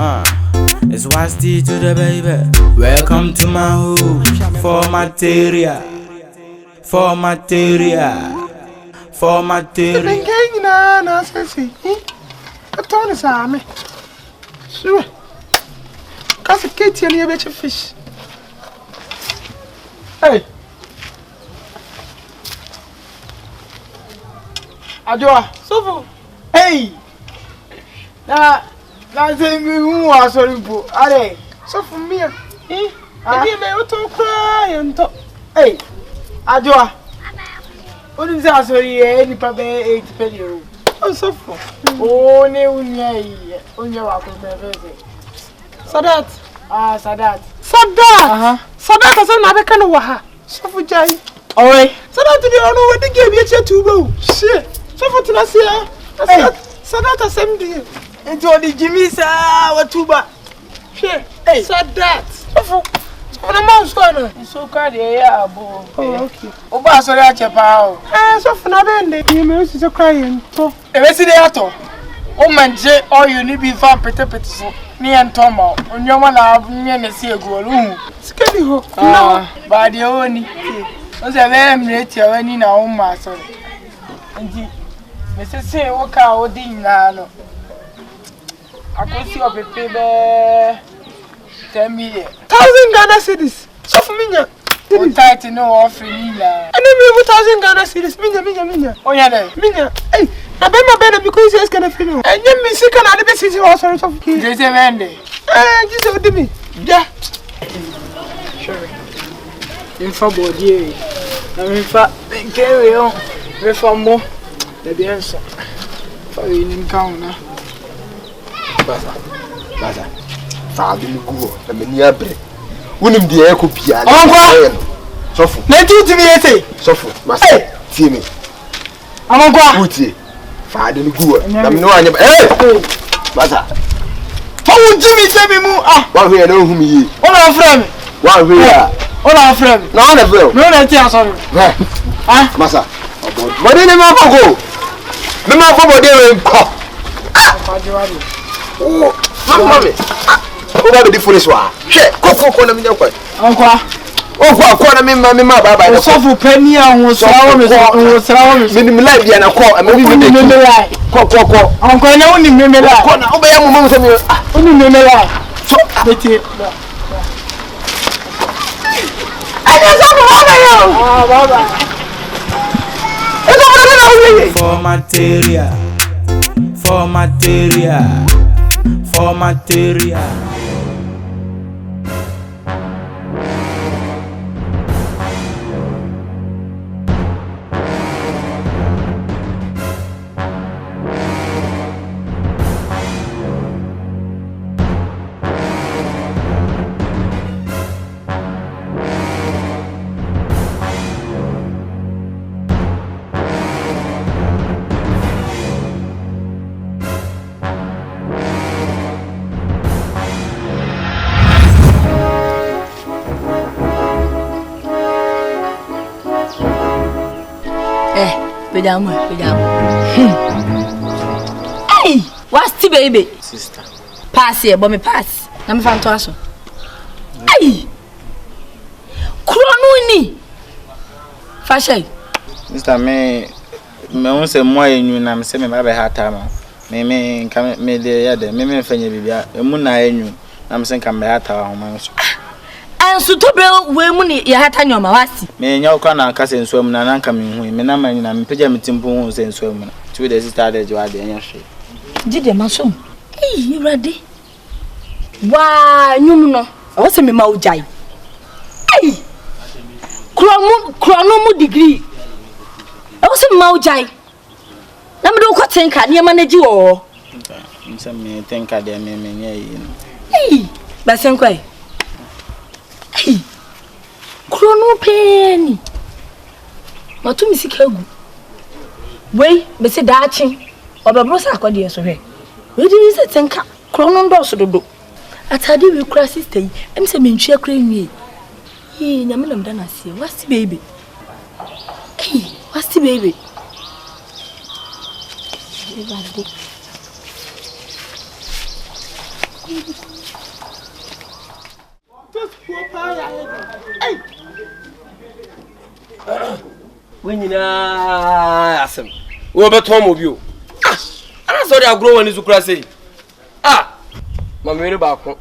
It's Wasti to the baby. Welcome to my home. For material. For material. For material. Na sesi. Atone sa me. Sure. Cause Katie and you bet your fish. Hey. Adwa. So hey. Na say me who was sorry po. Are. So for me. Me me to cry and to. Hey. Adwa. What is that sorry any papa 8 penny. Oh so for. Oh ne unya wa ko me Sadat. Sadat. Sadat. Sadat asa na be kan wa ha. So for jai. Oi. Sadat dey ono we dey give you two bro. Shit. So for tina sia. Sadat asem dey. Ento di Jimmy sa wa tuba. Shit. Hey. Sadat. So for na ma so na. So ka dey ya abo. Oh okay. Oba so ya chepa o. So for na be ndey. You me so crying. To. E we si dey ato. O manje all you need be fan pete so. Ni entoma onyoma na nye na si egolu sikedi ho no ba de oni o se be mreti awani na o ma so nti me se wo ka o di na no akosi opepe be 10 million 1000 Ghana cedis so for minya o tight no offering la and me 1000 Ghana cedis minya onya de minya eh na be ma be na because yes kana feel enye mi sika na de be sisi o sorry so for je se vende just do me yeah sure in for body na me fa kewe on me fa mo de bien so fa in town na basa fa bi go na me ni abre wonim de e ko bia na sofu na ti ti mi ese sofu basa ti mi amagwa uti fa de go na me no anya basa How Jimmy say me mu wa hwe na ohum yi o na frem wa hwe ya o na frem na na frem no na ti asoro masa body ne ma go me ma fo body we nko oh mama me o ba be foolish wa hwe ko na me nyakwa ankwa o ko na me ma baba na so fu pani ahun srawo me me live ya na ko me bi me ko ankwa na woni me la ko na o be ya mu se me oni me la so beti I just baba yo baba for material for material for material Pedamo. Hey, what's the baby? Sister. Pass here, but me pass. Na me fan to aso. Hey. Krono ni. Fashion. Sister me won se mo enyu na me se me ba be hata ma. Me nka me de ya de me fanya bibia. Emu na enyu na me se nka me hata wa ma so. Ansu to be we mu ni ya hata nyoma wasi. Me nya okwa na aka se nso mu na nka me hu me na ma nyina me pagya me timpo hu se nso mu na. Tu de sister de jwa de nya hwe. Jide masom. Eh, ready. Wa nyum no. O se me ma ujai. Eh. Krono mu degree. O se ma ujai. Na me do ko tenka ne ma na ji wo. Nsa me tenka de me nya yi no. Eh, ba sen kwai. Eh. Krono peni. Ma tu mi sika gu. Wei, be se daachi. Obabro sa akwade so hwe. We di se tenka. Krono ndo so dodo. Atade we kura sister yi. Em se mentwe akura nwie. Eh, nyame nam da na se. What's baby? Eh, what's baby? When you know, Assam, we bet home of you. I saw they grow when you say, ah, Mamma Bako.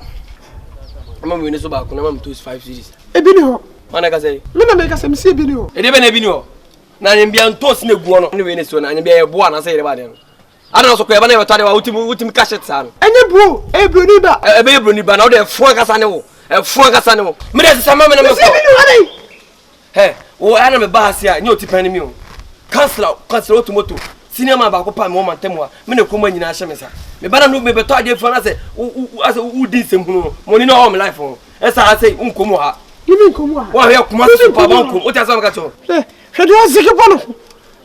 I'm going to back when I'm 5 cities. A video. Manaka say, Let me make us some video. it even a video. Now I'm being tossed in the one of the Venezuela and be a one. I say about them. I don't know, I never thought about ultimate cash at San. And you bro, a bruniba, A baby, but now they're Francasano, a Francasano. Minutes, some man. Hey, oh, I am a Basia, no depending me. Councillor Automoto, senior man back up a moment, Temwa, Minocoma in Ashamesa. Me better look me better idea for us, who did some money no home life. As I say, Uncomoa. You mean come on? Why have come to Pabanco? What has I got to? Should you ask Zigabano?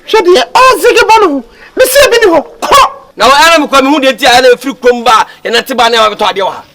Should you ask Zigabano? Monsieur Bino. Now I am coming who did a free crumba and a Tibana of Tadia.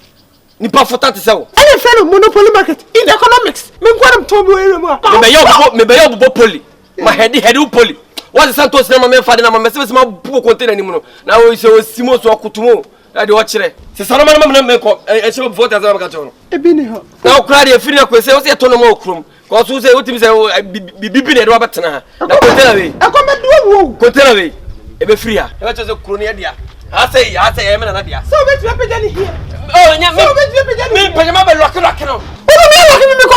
Nipa for that so. I am friend of monopoly market in economics. Me quite told Me by your poly. My head poly. What is Santos Nama father and my message my poor container anymore. Now we say Simos or Kutumo. I do watch it. Solomon make up and show vote as I got on. Ebini. Now cry a feeling of say, what's a ton of more crum? Cause who say what you say, be Robert Tana. Container away. I come and do Container away. Ebe free her. What is a crony idea? I say, I'm an idea. So much representing here. Oh, yeah, me, Pajama Rocky.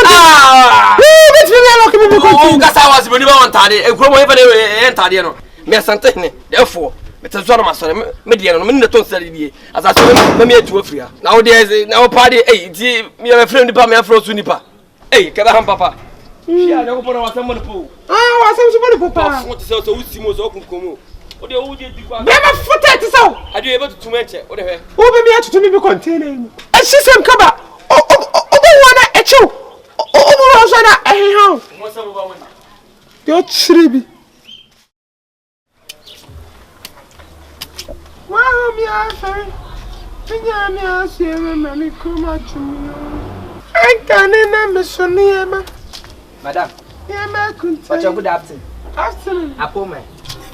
Ah! Oh, that's how I was when you want Taddy, and grow even and Tadiano. Me Santane, therefore, Mr. Zorma, Mediano, Minaton Sally, as I saw me to a free. Nowadays, now party, eh, me a friend of me afro Sunipa. Eh, Kadam Papa. Yeah, I don't want someone to pull. Ah, I was Papa. Want to sell so Simos Okum. What do you do? Never foot at us out. Are you able to mention whatever? Over me to me containing. And she said, come back. Oh, at you. Oh, What's up about your chiribi. Wow, me, I say, Mammy, come out to me. I can't remember so near, Madam, yeah, my what's your good afternoon? afternoon. Apple man.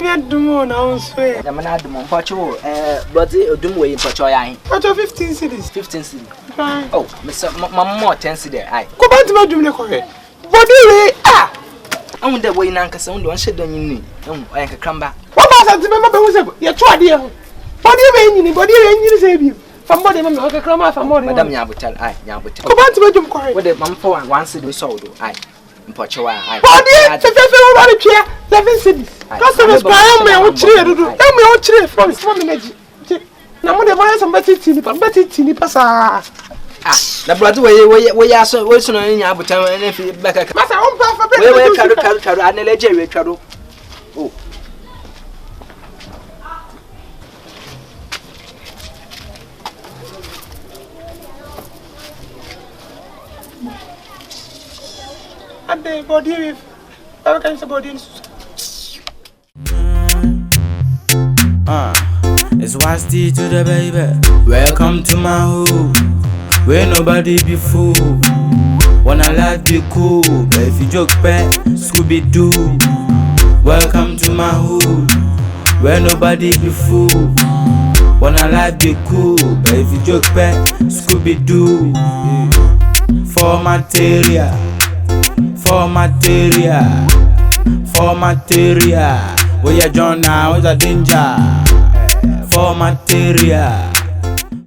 Yeah, do more now, swear. The man had the Monpacho, but you do way in Pachoya. What are 15 cities? 15 cities. Fine. Oh, Mr. Mamma 10 cities. I Go back to my doom, body, ah! I'm the way in Ancason, don't shed on you. I can come back. What about the member? You're trying here. Body rain, body rain, you save you. Somebody, Mamma, I can come out for more. Madam Yabutel, I, Yabutel. Go back to my doom, quiet. With the mum for one city sold, I. Pachoa, I. Body, 7 cities. Customers buy me out here to do. Tell me out here from this woman. Now, when they buy some better tinny, passa. Ah, the brother, we are so what's on Yabutel and if you back a Massa, I'm perfect. Where Caro, and a legend, Caro. Oh. And the body with all kinds of bodies. It's Wasti to the baby. Welcome to my hood, where nobody be fool. Wanna life be cool, but if you joke back, Scooby Doo. Welcome to my hood, where nobody be fool. Wanna life be cool, but if you joke back, Scooby Doo. For material. For material, we are John now, it's a danger. For material,